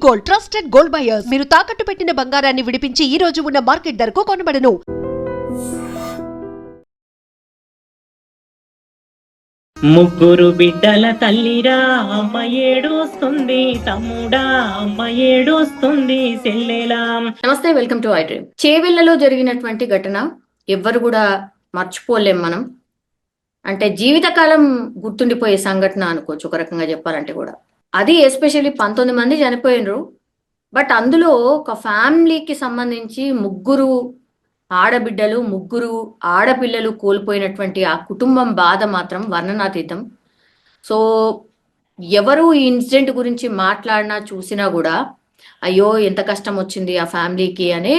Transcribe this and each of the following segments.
Gold, trusted gold buyers. మీరు తాకట్టు పెట్టిన బంగారాన్ని విడిపించి ఈ రోజు ఉన్న మార్కెట్ ధరకు కొనబడను. ముగ్గురు బిడ్డల తల్లిరా అమ్మ ఏడుస్తుంది, తమ్ముడా అమ్మ ఏడుస్తుంది, సెల్లెలా. నమస్తే, వెల్కమ్ టు ఐ డ్రీమ్. చేవెళ్లలో జరిగినటువంటి ఘటన ఎవ్వరు కూడా మర్చిపోలేం మనం. అంటే జీవితకాలం గుర్తుండిపోయే సంఘటన అనుకోవచ్చు ఒక రకంగా చెప్పాలంటే కూడా. అది ఎస్పెషల్లీ 19 మంది చనిపోయినరు. బట్ అందులో ఒక ఫ్యామిలీకి సంబంధించి ముగ్గురు ఆడబిడ్డలు, ముగ్గురు ఆడపిల్లలు కోల్పోయినటువంటి ఆ కుటుంబం బాధ మాత్రం వర్ణనాతీతం. సో ఎవరు ఈ ఇన్సిడెంట్ గురించి మాట్లాడినా చూసినా కూడా అయ్యో ఎంత కష్టం వచ్చింది ఆ ఫ్యామిలీకి అనే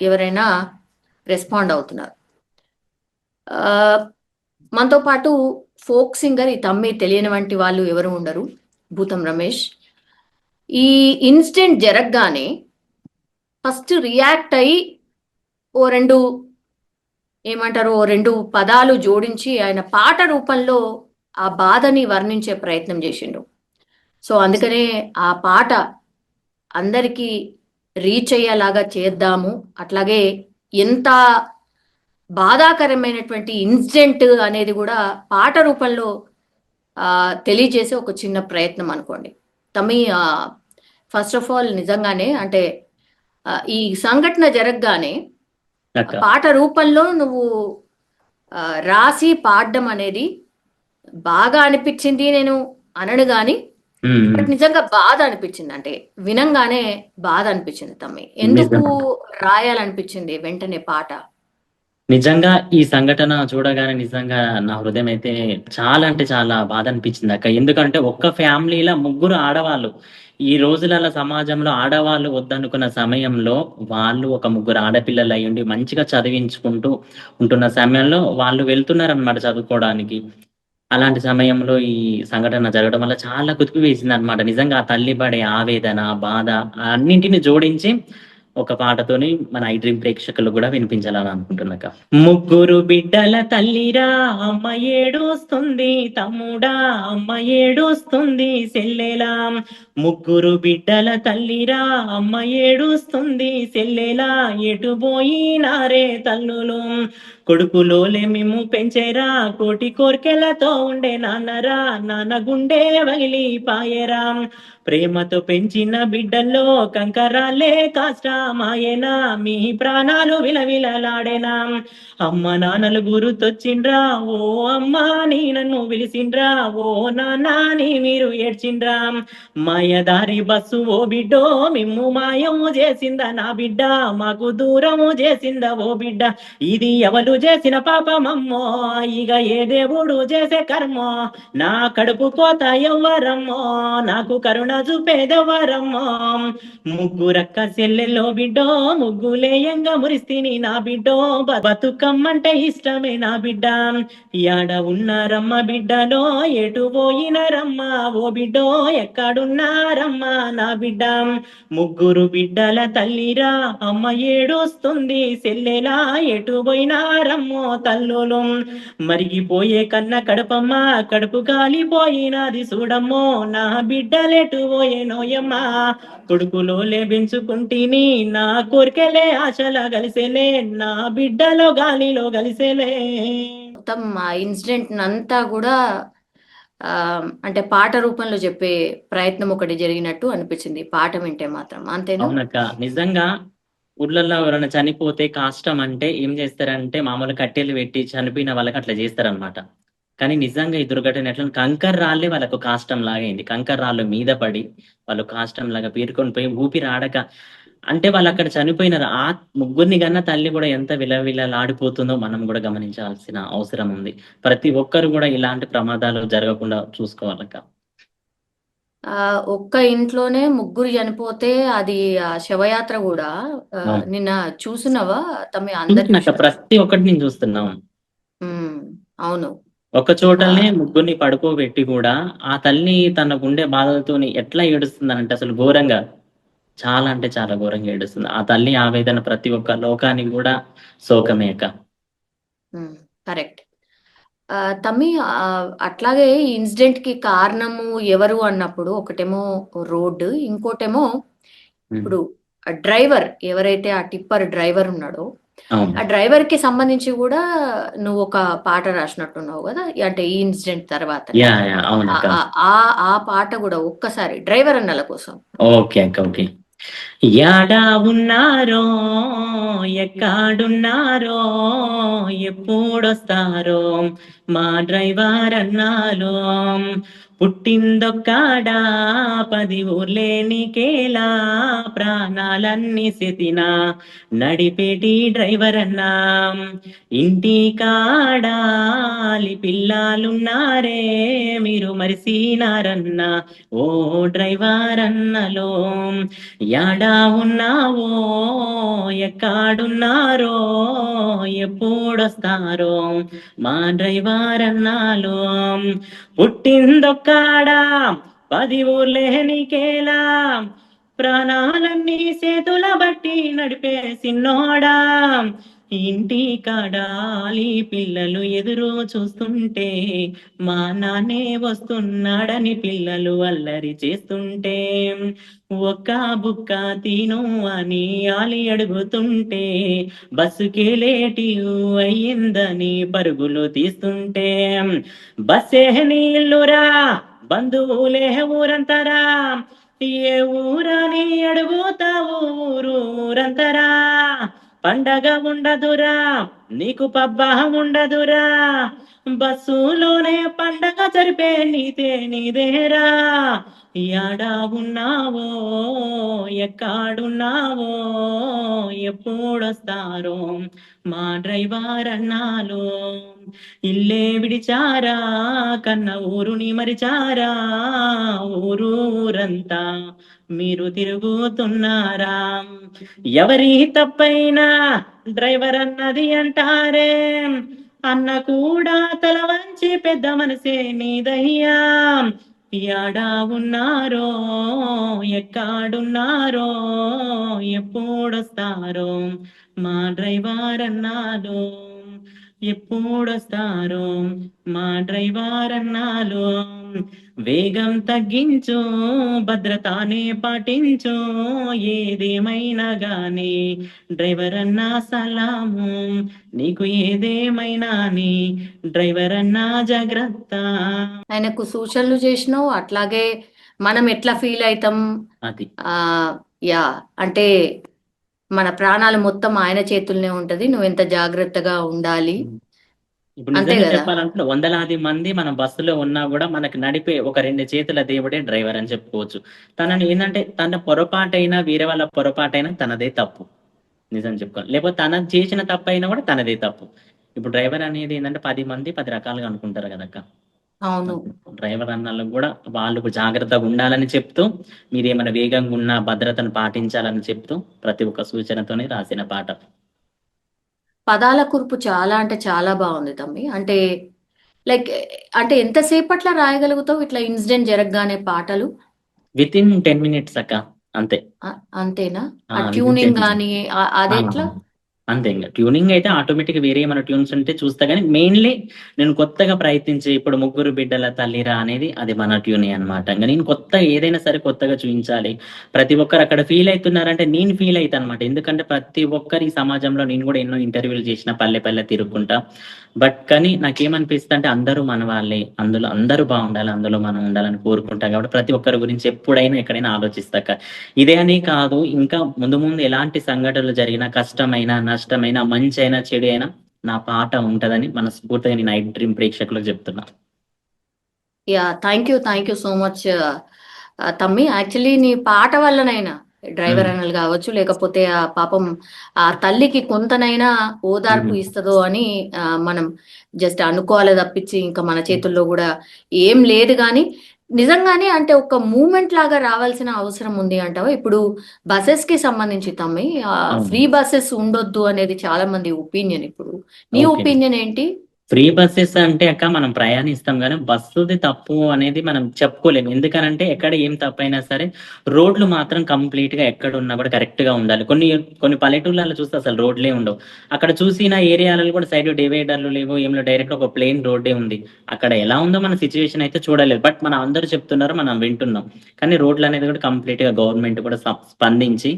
ఎవరైనా రెస్పాండ్ అవుతున్నారు. మనతో పాటు ఫోక్ సింగర్ ఈ తమ్మి తెలియని వంటి వాళ్ళు ఎవరు ఉండరు, భూతం రమేష్. ఈ ఇన్సిడెంట్ జరగగానే ఫస్ట్ రియాక్ట్ అయ్యి ఓ రెండు పదాలు జోడించి ఆయన పాట రూపంలో ఆ బాధని వర్ణించే ప్రయత్నం చేసిండు. సో అందుకనే ఆ పాట అందరికీ రీచ్ అయ్యేలాగా చేద్దాము, అట్లాగే ఎంత బాధాకరమైనటువంటి ఇన్సిడెంట్ అనేది కూడా పాట రూపంలో తెలియజేసే ఒక చిన్న ప్రయత్నం అనుకోండి. తమ్మి, ఫస్ట్ ఆఫ్ ఆల్ నిజంగానే అంటే ఈ సంఘటన జరగగానే పాట రూపంలో నువ్వు రాసి పాడడం అనేది బాగా అనిపించింది. నేను అనను గాని బట్ నిజంగా బాధ అనిపించింది. అంటే వినంగానే బాధ అనిపించింది. తమ్మి, ఎందుకు రాయాలనిపించింది వెంటనే పాట? నిజంగా ఈ సంఘటన చూడగానే నిజంగా నా హృదయం అయితే చాలా అంటే చాలా బాధ అనిపించింది అక్క. ఎందుకంటే ఒక్క ఫ్యామిలీలో ముగ్గురు ఆడవాళ్ళు, ఈ రోజులలో సమాజంలో ఆడవాళ్ళు వద్దనుకున్న సమయంలో వాళ్ళు ఒక ముగ్గురు ఆడపిల్లలు అయ్యుండి మంచిగా చదివించుకుంటూ ఉంటున్న సమయంలో వాళ్ళు వెళ్తున్నారనమాట చదువుకోవడానికి. అలాంటి సమయంలో ఈ సంఘటన జరగడం వల్ల చాలా కుదిపి వేసింది అనమాట. నిజంగా ఆ తల్లి పడే ఆవేదన, బాధ అన్నింటిని జోడించి ఒక పాటతోని మన ఐ డ్రీమ్ ప్రేక్షకులు కూడా వినిపించాలని అనుకుంటున్నాక. ముగ్గురు బిడ్డల తల్లిరా అమ్మ ఏడుస్తుంది, తమ్ముడా అమ్మ ఏడుస్తుంది, సెల్లెలా. ముగ్గురు బిడ్డల తల్లిరా అమ్మ ఏడుస్తుంది, సెల్లెలా. ఎటు పోయినారే తల్లులు, కొడుకులోలే మేము పెంచేరా, కోటి కోర్కెలతో ఉండే నాన్నరా, నాన్న గుండె వగిలి పాయరా. ప్రేమతో పెంచిన బిడ్డల్లో కంకరాలే కాష్టమాయేనా, మీ ప్రాణాలు విలవిలలాడేనా. అమ్మ నాన్నలు గుర్తొచ్చిండ్రా, ఓ అమ్మ నీ నన్ను పిలిచిండ్రా, ఓ నాన్న నీ మీరు ఏడ్చిండ్రా. మాయదారి బస్సు ఓ బిడ్డో మిమ్ము మాయము చేసిందా నా బిడ్డ, మాకు దూరము చేసిందా ఓ బిడ్డ. ఇది ఎవరు చేసిన పాపమమ్మో, ఇక ఏ దేవుడు చేసే కర్మో, నా కడుపు కోత ఎవ్వరమ్మో, నాకు కరుణ చూపేదెవ్వరమ్మో. ముగ్గురక్క చెల్లెల్లో బిడ్డో, ముగ్గులేయంగా మురిస్తిని నా బిడ్డో, బతుకమ్మంటే ఇష్టమే నా బిడ్డ. యాడ ఉన్నారమ్మ బిడ్డలో, ఎటు పోయినారమ్మ ఓ బిడ్డో, ఎక్కడున్నారమ్మ నా బిడ్డ. ముగ్గురు బిడ్డల తల్లిరా అమ్మ ఏడుస్తుంది, సెల్లెలా ఎటు పోయినారమ్మో తల్లులు. మరిగిపోయే కన్న కడుపమ్మ, కడుపు కాలిపోయినది చూడమ్మో, నా బిడ్డలెటు పోయేనోయమ్మా. కొడుకులోలే పెంచుకుంటేని, నా కోరికలే ఆశలా కలిసేలే, నా బిడ్డలో గాలిలో కలిసేలే. మొత్తం ఆ ఇన్సిడెంట్ అంతా కూడా అంటే పాట రూపంలో చెప్పే ప్రయత్నం ఒకటి జరిగినట్టు అనిపించింది పాట వింటే మాత్రం. అంతేనా? అవునక్క. నిజంగా ఊర్లలో ఎవరైనా చనిపోతే కాష్టం అంటే ఏం చేస్తారంటే మామూలు కట్టెలు పెట్టి చనిపోయిన వాళ్ళకి అట్లా చేస్తారనమాట. కానీ నిజంగా ఈ దుర్ఘటన ఎట్లా, కంకర్ రాళ్ళే వాళ్ళకు కాష్టం లాగా అయింది. కంకర్ రాళ్ళు మీద పడి వాళ్ళు కాష్టం లాగా పేరుకొని పోయి ఊపిరి ఆడక, అంటే వాళ్ళు అక్కడ చనిపోయినారు. ఆ ముగ్గురిని కన్నా తల్లి కూడా ఎంత విలవిలలాడిపోతుందో మనం కూడా గమనించాల్సిన అవసరం ఉంది. ప్రతి ఒక్కరు కూడా ఇలాంటి ప్రమాదాలు జరగకుండా చూసుకోవాలక్క. ఒక్క ఇంట్లోనే ముగ్గురు చనిపోతే అది శవయాత్ర కూడా నిన్న చూసినవా తమ్మి? అందరు ప్రతి ఒక్కటి నేను చూస్తున్నాం. అవును, ఒక చోటనే ముగ్గురిని పడుకోబెట్టి కూడా ఆ తల్లి తన గుండె బాధలతోని ఎట్లా ఏడుస్తుందనంటే అసలు ఘోరంగా, చాలా అంటే చాలా ఘోరంగా ఏడుస్తుంది. ఆ తల్లి ఆవేదన ప్రతి ఒక్క లోకానికి కూడా శోకమేక. కరెక్ట్. తమ్మి, అట్లాగే ఈ ఇన్సిడెంట్ కి కారణము ఎవరు అన్నప్పుడు ఒకటేమో రోడ్డు, ఇంకోటేమో ఉమ్, ఇప్పుడు ఆ డ్రైవర్ ఎవరైతే ఆ టిప్పర్ డ్రైవర్ ఉన్నాడో అవును. ఆ డ్రైవర్ కి సంబంధించి కూడా నువ్వు ఒక పాట రాసినట్టున్నావు కదా, అంటే ఈ ఇన్సిడెంట్ తర్వాతనే. యా యా ఆ అవునక్క. ఆ ఆ ఆ పాట కూడా ఒక్కసారి డ్రైవర్ అన్నల కోసం. ఓకే అక్క, ఓకే. యాడా ఉన్నారో, ఎక్కడున్నారో, ఎప్పుడొస్తారో మా డ్రైవర్ అన్నాలో. పుట్టిందొక్కాడా 10 ఊర్లేనికేలా, ప్రాణాలన్నీ సెతిన నడిపేటి డ్రైవర్ అన్నా. ఇంటి కాడాలి పిల్లాలున్నారే, మీరు మరిసినారన్నా ఓ డ్రైవర్ అన్నలో. యాడా ఉన్నావో, ఎక్కడున్నారో, ఎప్పుడొస్తారో మా డ్రైవర్ అన్నాలో. పుట్టిందొక్కాడా 10 ఊర్లేనికేలా, ప్రాణాలన్నీ చేతుల బట్టి నడిపే సిన్నోడా. ఇంటి కాడాలి పిల్లలు ఎదురు చూస్తుంటే, మా నాన్నే వస్తున్నాడని పిల్లలు అల్లరి చేస్తుంటే, ఒక్క బుక్క తిను అని ఆలి అడుగుతుంటే, బస్సుకే లేటి అయ్యిందని పరుగులు తీస్తుంటే, బస్సే నీళ్ళురా బంధువులే ఊరంతరా, ఏ ఊరని అడుగుతావు ఊరంతరా. పండగ ఉండదురా నీకు పబ్బ ఉండదురా, బస్సులోనే పండగ జరిపే నీదేరా. యాడా ఉన్నావో, ఎక్కడున్నావో, ఎప్పుడొస్తారో మా డ్రైవర్ అన్నాలో. ఇల్లే విడిచారా కన్న ఊరుని మరిచారా, ఊరంతా మీరు తిరుగుతున్నారా. ఎవరి తప్పైనా డ్రైవర్ అన్నది అంటారే, అన్న కూడా తల వంచి పెద్ద మనసే నీదయ్యా. యాడా ఉన్నారో, ఎక్కడున్నారో, ఎప్పుడొస్తారో మా డ్రైవర్ అన్నాలో. ఎప్పుడొస్తారో మా డ్రైవర్ అన్నాలో. వేగం తగ్గించు, భద్రతానే పాటించు, ఏదేమైనా గాని డ్రైవర్ అన్నా సలాము, నీకు ఏదేమైనా నీ డ్రైవర్ అన్నా జాగ్రత్త. ఆయనకు సూచనలు చేసినావు, అట్లాగే మనం ఎట్లా ఫీల్ అవుతాం. అది ఆ యా, అంటే మన ప్రాణాలు మొత్తం ఆయన చేతుల్నే ఉంటది, నువ్వు ఎంత జాగ్రత్తగా ఉండాలి. ఇప్పుడు అంతే నిజంగా కదా. చెప్పాలంటే వందలాది మంది మనం బస్సులో ఉన్నా కూడా మనకి నడిపే ఒక 2 చేతుల దేవుడే డ్రైవర్ అని చెప్పుకోవచ్చు. తనని ఏంటంటే తన పొరపాటైనా వేరే వాళ్ళ పొరపాటైనా తనదే తప్పు, నిజం చెప్పుకోవాలి. లేకపోతే తన చేసిన తప్పు అయినా కూడా తనదే తప్పు. ఇప్పుడు డ్రైవర్ అనేది ఏంటంటే 10 మంది 10 రకాలుగా అనుకుంటారు కదక్క. అవును. డ్రైవర్ అన్నలకు కూడా వాళ్ళకు జాగ్రత్తగా ఉండాలని చెప్తూ, మీరేమైనా వేగంగా ఉన్న భద్రతను పాటించాలని చెప్తూ ప్రతి ఒక్క సూచనతోనే రాసిన పాట. పదాల కూర్పు చాలా అంటే చాలా బాగుంది తమ్మి. అంటే లైక్, అంటే ఎంతసేపట్లా రాయగలుగుతావు ఇట్లా ఇన్సిడెంట్ జరగగానే పాటలు? విత్ ఇన్ 10 మినిట్స్ అక్క, అంతే. అంతేనా? ఆ విత్ ఇన్ 10 ట్యూనింగ్ మినిట్స్. కానీ అదెట్లా? అంతే. ఇంక ట్యూనింగ్ అయితే ఆటోమేటిక్ వేరే ఏమైనా ట్యూన్స్ ఉంటే చూస్తా గానీ, మెయిన్‌లీ నేను కొత్తగా ప్రయత్నించి ఇప్పుడు 'ముగ్గురు బిడ్డల తల్లిరా' అనేది అది మన ట్యూనే అన్నమాట. ఇంక నేను కొత్తగా ఏదైనా సరే కొత్తగా చూయించాలి. ప్రతి ఒక్కరు అక్కడ ఫీల్ అయితున్నారంటే నేను ఫీల్ అయితా అన్నమాట. ఎందుకంటే ప్రతి ఒక్కరు ఈ సమాజంలో నేను కూడా ఎన్నో ఇంటర్వ్యూలు చేసిన పల్లె పల్లె తిరుగుకుంటా. కానీ నాకేమనిపిస్తదంటే అందరూ మన వాళ్ళే. అందులో అందరూ బాగుండాలి. అందులో మనం ఉండాలని కోరుకుంటా కాబట్టి ప్రతి ఒక్కరి గురించి ఎప్పుడైనా ఎక్కడైనా ఆలోచిస్తాక. ఇదే అని కాదు, ఇంకా ముందు ముందు ఎలాంటి సంఘటనలు జరిగినా, కష్టమైనా, నష్టమైనా, మంచైనా, చెడు అయినా నా పాట ఉంటదని మనస్ఫూర్తిగా నేను నైట్ డ్రీమ్ ప్రేక్షకులకు చెప్తున్నా. Yeah, thank you so much తమ్మి. యాక్చువల్లీ నీ పాట వల్లనైనా డ్రైవర్ హ్మ్. అనలు కావచ్చు, లేకపోతే ఆ పాపం ఆ తల్లికి కొంతనైనా ఓదార్పు హ్మ్. ఇస్తుందో అని మనం జస్ట్ అనుకోవాలి తప్పించి ఇంకా మన హ్మ్. చేతుల్లో కూడా ఏం లేదు. కానీ నిజంగానే అంటే ఒక మూమెంట్ లాగా రావాల్సిన అవసరం ఉంది అంటావా? ఇప్పుడు బసెస్ కి సంబంధించి తమ్మి, అవును. ఫ్రీ బస్సెస్ ఉండొద్దు అనేది చాలా మంది ఒపీనియన్. ఇప్పుడు నీ ఓకే. ఒపీనియన్ ఏంటి? ఫ్రీ బస్సెస్ అంటే అక్క మనం ప్రయాణిస్తాం కానీ బస్సుది తప్పు అనేది మనం చెప్పుకోలేము. ఎందుకనంటే ఎక్కడ ఏం తప్పైనా సరే రోడ్లు మాత్రం కంప్లీట్ గా ఎక్కడ ఉన్నా కూడా కరెక్ట్ గా ఉండాలి. కొన్ని కొన్ని పల్లెటూళ్ళలో చూస్తే అసలు రోడ్లే ఉండవు. అక్కడ చూసిన ఏరియాలలో కూడా సైడ్ డివైడర్లు లేవు, ఏం లేవు, డైరెక్ట్ ఒక ప్లేన్ రోడ్డే ఉంది. అక్కడ ఎలా ఉందో మన సిచ్యువేషన్ అయితే చూడలేదు. బట్ మనం అందరూ చెప్తున్నారు, మనం వింటున్నాం. కానీ రోడ్లు అనేది కూడా కంప్లీట్ గా గవర్నమెంట్ కూడా స్పందించి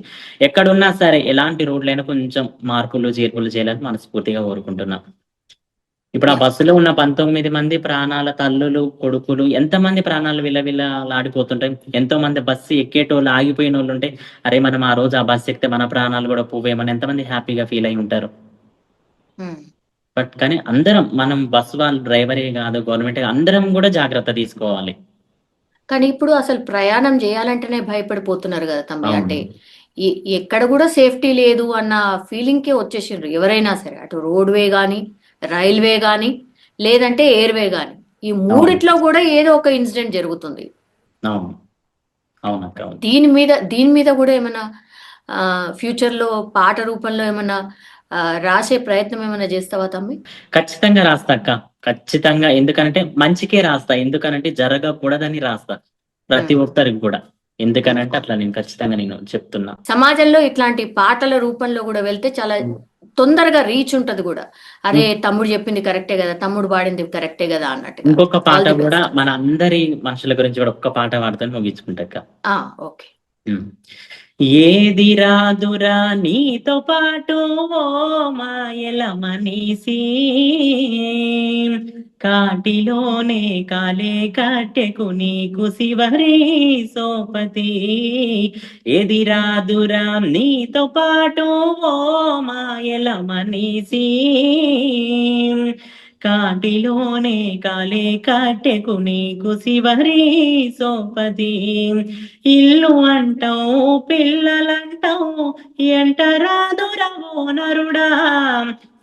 ఎక్కడున్నా సరే ఎలాంటి రోడ్లైనా కొంచెం మార్పులు చేర్పులు చేయాలని మనస్ఫూర్తిగా కోరుకుంటున్నాం. ఇప్పుడు ఆ బస్సులో ఉన్న 19 మంది ప్రాణాల తల్లులు, కొడుకులు, ఎంతమంది ప్రాణాలు విలవిలలాడిపోతుంటాయి. ఎంతో మంది బస్సు ఎక్కేటోళ్ళు, ఆగిపోయిన వాళ్ళు ఉంటే అరే మనం ఆ రోజు ఆ బస్సు ఎక్కితే మన ప్రాణాలు కూడా పోవేమని ఎంతమంది హ్యాపీగా ఫీల్ అయి ఉంటారు. బట్ కానీ అందరం, మనం బస్సు వాళ్ళు డ్రైవరే కాదు, గవర్నమెంట్ అందరం కూడా జాగ్రత్త తీసుకోవాలి. కానీ ఇప్పుడు అసలు ప్రయాణం చేయాలంటేనే భయపడిపోతున్నారు కదా తమ్మి. అవును. అంటే ఎక్కడ కూడా సేఫ్టీ లేదు అన్న ఫీలింగ్ కే వచ్చేసిండ్రు ఎవరైనా సరే. అటు రోడ్వే గానీ, రైల్వే గానీ, లేదంటే ఎయిర్వే గానీ, ఈ మూడిట్లో కూడా ఏదో ఒక ఇన్సిడెంట్ జరుగుతుంది. అవును, అవునక్క, అవును. దీని మీద కూడా ఏమైనా ఫ్యూచర్ లో పాట రూపంలో ఏమైనా రాసే ప్రయత్నం ఏమైనా చేస్తావా తమ్మి? ఖచ్చితంగా రాస్తా అక్క, ఖచ్చితంగా. ఎందుకంటే మంచికే రాస్తా, ఎందుకనంటే జరగకూడదని రాస్తా ప్రతి ఒక్కరికి కూడా. ఎందుకనంటే అట్లా నేను ఖచ్చితంగా నేను చెప్తున్నా. సమాజంలో ఇట్లాంటి పాటల రూపంలో కూడా వెళ్తే చాలా తొందరగా రీచ్ ఉంటది కూడా. అదే తమ్ముడు చెప్పింది కరెక్టే కదా, తమ్ముడు పాడింది కరెక్టే కదా అన్నట్టు. ఇంకొక పాట కూడా మన అందరి మనుషుల గురించి కూడా ఒక్క పాట పాడుతాను ముగించుకుంటాక. ఓకే. ఏది రాదురా నీతో పాటు ఓ మాయల మనీసి, కాటిలోనే కాలే కట్టెకు నీకు శివరి సోపతి. ఏది రాదురా నీతో పాటు ఓ మాయల మనీసి, కాటిలోనే కాలే కట్టెకు నీకు శివరి సోపతి. ఇల్లు అంటావు పిల్లలంటావు ఎంటరాదురవో నరుడా,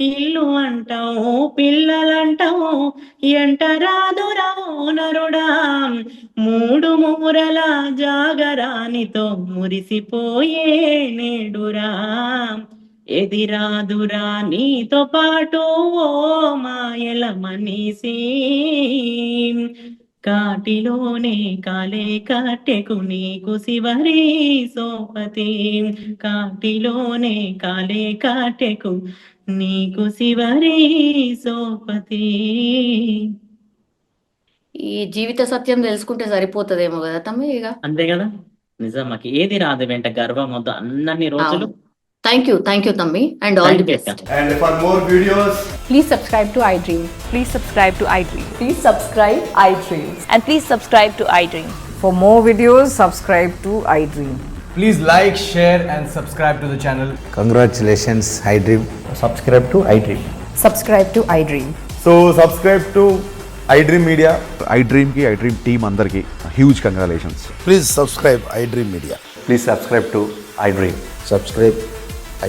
ఇల్లు అంటావు పిల్లలంటావు ఎంటరాదురవో నరుడా. మూడు మూరల జాగరానితో మురిసిపోయే నేడురా. ఎదిరాదురా నీతో పాటు ఓ మాయల మనీసి, కాటిలోనే కాలే కట్టెకు నీకు శివరి సోపతి. కాటిలోనే కాలే కట్టెకు నీకు శివరి సోపతి. ఈ జీవిత సత్యం తెలుసుకుంటే సరిపోతుందేమో కదా తమ్మి. ఇక అంతే కదా, నిజానికి ఏది రాదు వెంట గర్వం వద్దు అన్నన్ని రోజులు. థ్యాంక్ యూ తమ్మి, and all the best. And for more videos, Please subscribe to iDream. Please subscribe to iDream. Please subscribe iDream. And please subscribe to iDream. For more videos, subscribe to iDream. please like, share and subscribe to the channel. Congratulations, iDream. Subscribe to iDream. Subscribe to iDream. So subscribe to iDream Media. iDream team andarki huge congratulations. Please subscribe iDream Media. Please subscribe to iDream. Subscribe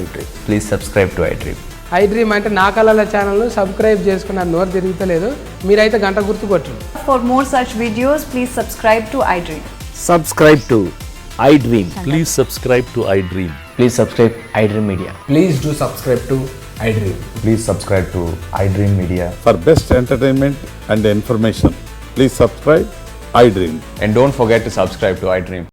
iDream. Please subscribe to iDream. iDream అంటే నా కళల ఛానల్ను subscribe చేసుకున్న నోరు తిరుగుతలేదు, మీరైతే గంట గుర్తు కొట్టండి. For more such videos, please subscribe to iDream. Subscribe to iDream. Please subscribe to iDream. Please subscribe iDream Media. Please do subscribe to iDream. Please subscribe to iDream Media. For best entertainment and information, please subscribe iDream. And don't forget to subscribe to iDream.